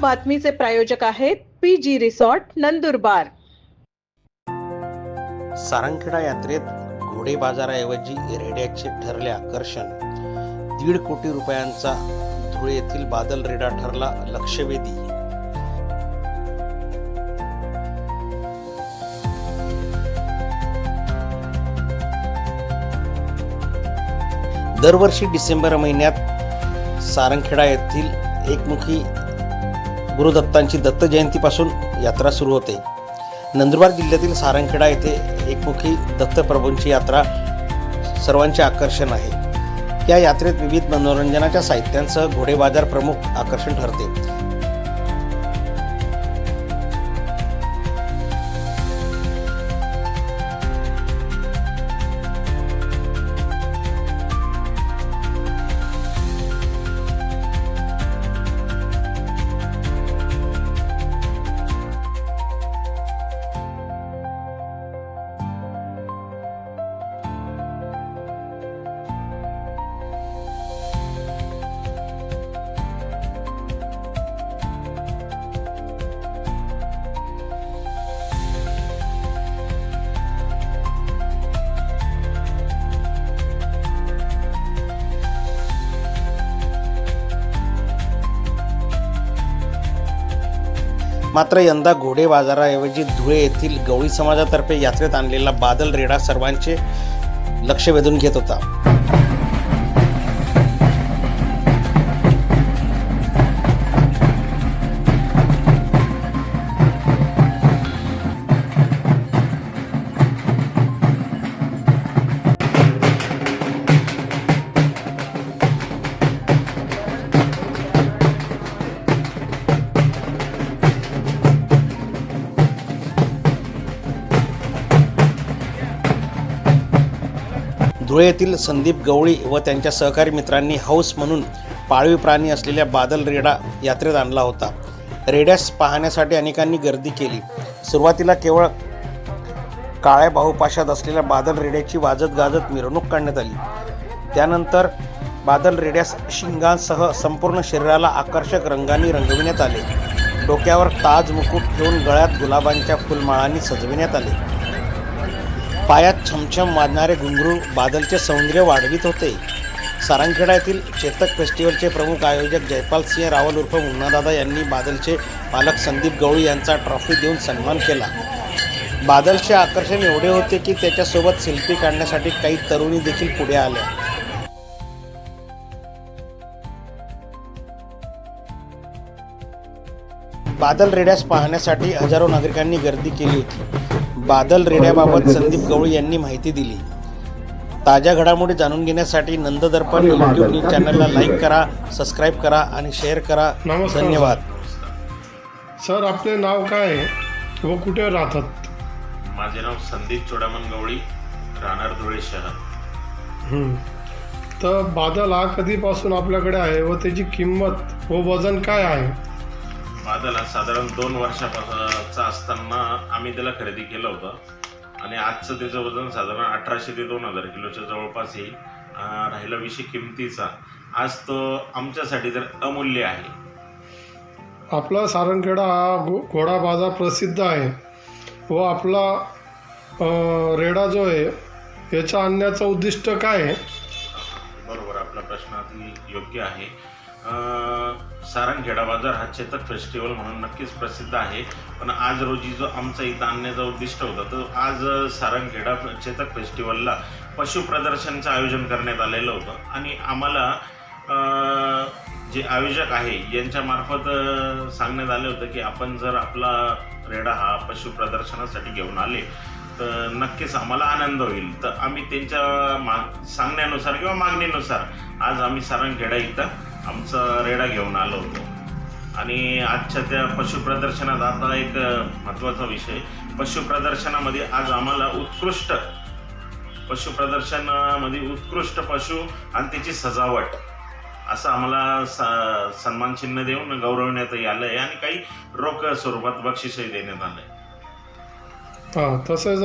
बातमीचे प्रायोजक आहेत PG resort Nandurbar. Sarangkheda यात्रेत घोडे बाजाराऐवजी रेड्याचे ठरले आकर्षण। 1.5 कोटी रुपयांचा धुळे येथील बादल रेडा ठरला लक्षवेधी। दरवर्षी डिसेंबर महिन्यात सारंगखेडा येथील एकमुखी गुरुदत्तांची दत्त जयंतीपासून यात्रा सुरू होते। नंदुरबार जिल्ह्यातील सारंगखेडा येथे एकमुखी दत्तप्रभूंची यात्रा सर्वांचे आकर्षण आहे। या यात्रेत विविध मनोरंजनाच्या साहित्यांसह घोडे बाजार प्रमुख आकर्षण ठरते। मात्र यंदा घोडे बाजाराऐवजी धुळे येथील गवळी समाजातर्फे यात्रेत आणलेला बादल रेडा सर्वांचे लक्ष वेधून घेत होता। धुळे येथील संदीप गवळी व त्यांच्या सहकारी मित्रांनी हौस म्हणून पाळीव प्राणी असलेल्या बादल रेडा यात्रेत आणला होता। रेड्यास पाहण्यासाठी अनेकांनी गर्दी केली। सुरुवातीला केवळ काळ्या बाहुपाशात असलेल्या बादल रेड्याची वाजत गाजत मिरवणूक काढण्यात आली। त्यानंतर बादल रेड्यास शिंगांसह संपूर्ण शरीराला आकर्षक रंगांनी रंगविण्यात आले। डोक्यावर ताज मुकुट ठेवून गळ्यात गुलाबांच्या फुलमाळांनी सजविण्यात आले। पायात छमछम वाजणारे घुंगरू बादलचे सौंदर्य वाढवित होते। सारंगखेडा येथील चेतक फेस्टिवलचे प्रमुख आयोजक जयपाल सिंह रावल उर्फ मुन्नादादा यांनी बादलचे मालक संदीप गवळी यांचा ट्रॉफी देऊन सन्मान केला। बादलचे आकर्षण एवढे होते की त्याच्यासोबत सेल्फी काढण्यासाठी काही तरुणी देखील पुढे आल्या। बादल रेड्यास पाहण्यासाठी हजारो नागरिकांनी गर्दी केली होती। बादल रेड्याबाबत संदीप गवळी यांनी माहिती दिली। ताज्या घडामोडी जाणून घेण्यासाठी नंददर्पण यूट्यूब न्यूज चॅनलला लाईक करा, सबस्क्राईब करा आणि शेअर करा। धन्यवाद। सर, आपले नाव काय आहे व कुठे राहतात? माझे नाव संदीप चोडामन गवळी, राहणार धुळे शहर। तर बादल हा कधीपासून आपल्याकडे आहे व त्याची किंमत व वजन काय आहे? बादल हा साधारण 2 वर्षापासूनचा असताना आम्ही त्याला खरेदी केलं होतं आणि आजचं त्याचं वजन साधारण 1800 ते 2000 किलोच्या जवळपास येईल। राहिला विषय किमतीचा, आज तो आमच्यासाठी तर अमूल्य आहे। आपला सारंगखेडा हा घोडा बाजार प्रसिद्ध आहे व आपला रेडा जो आहे याच्या आणण्याचं उद्दिष्ट काय आहे? बरोबर, आपला प्रश्न अति योग्य आहे। सारंगखेडा बाजार हा चेतक फेस्टिवल म्हणून नक्कीच प्रसिद्ध आहे, पण आज रोजी जो आमचा इथं आणण्याचा उद्दिष्ट होता तर आज सारंगखेडा चेतक फेस्टिवलला पशु प्रदर्शनचं आयोजन करण्यात आलेलं होतं आणि आम्हाला जे आयोजक आहे यांच्यामार्फत सांगण्यात आलं होतं की आपण जर आपला रेडा हा पशु प्रदर्शनासाठी घेऊन आले तर नक्कीच आम्हाला आनंद होईल। तर आम्ही त्यांच्या सांगण्यानुसार किंवा मागणीनुसार आज आम्ही सारंगखेडा इथं आमचा रेडा घेऊन आलो होतो। आणि आजच्या त्या पशु प्रदर्शनात आता एक महत्त्वाचा विषय, पशु प्रदर्शनामध्ये आज आम्हाला उत्कृष्ट पशु पशु आणि त्याची सजावट असं आम्हाला सन्मान चिन्ह देऊन गौरवण्यात आलं आहे आणि काही रोख स्वरूपात बक्षीसही देण्यात आलं आहे। तसेच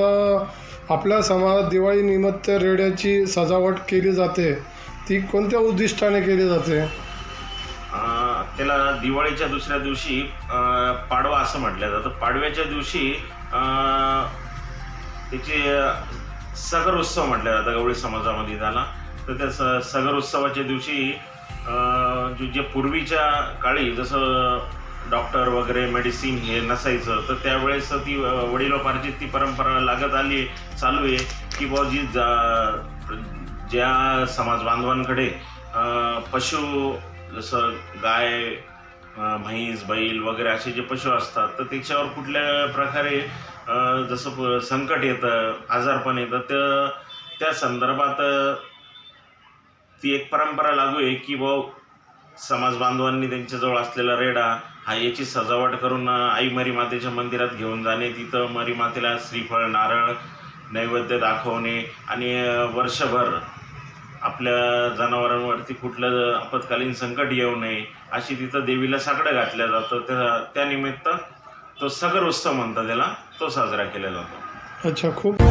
आपल्या समाजात दिवाळी निमित्त रेड्याची सजावट केली जाते, ती कोणत्या उद्दिष्टाने केली जाते? त्याला दिवाळीच्या दुसऱ्या दिवशी पाडवा असं म्हटलं जातं. पाडव्याच्या दिवशी त्याची सगर उत्सव म्हटलं जातं गवळी समाजामध्ये त्याला. तर त्या सगर उत्सवाच्या दिवशी जे पूर्वीच्या काळी जसं डॉक्टर वगैरे मेडिसिन हे नसायचं, तर त्यावेळेस ती वडिलोपार्जित ती परंपरा लागत आली चालू आहे की बुवा जी ज्या समाज बांधवांकडे पशु जसं गाय, म्हैस, बैल वगैरे असे जे पशु असतात, तर त्याच्यावर कुठल्या प्रकारे जसं संकट येतं, आजारपण येतं, त्या संदर्भात ती एक परंपरा लागू आहे की समाज बांधवांनी त्यांच्याजवळ असलेला रेडा हा याची सजावट करून आई मरी मातेच्या मंदिरात घेऊन जाणे, तिथं मरी मातेला श्रीफळ, नारळ नैवेद्य दाखवणे आणि वर्षभर आपल्या जनावरांवरती कुठलं आपत्कालीन संकट येऊ नये अशी तिथं देवीला साकडं घातलं जातं. त्यानिमित्त तो सगर उत्सव म्हणतात त्याला, तो साजरा केला जातो. अच्छा, खूप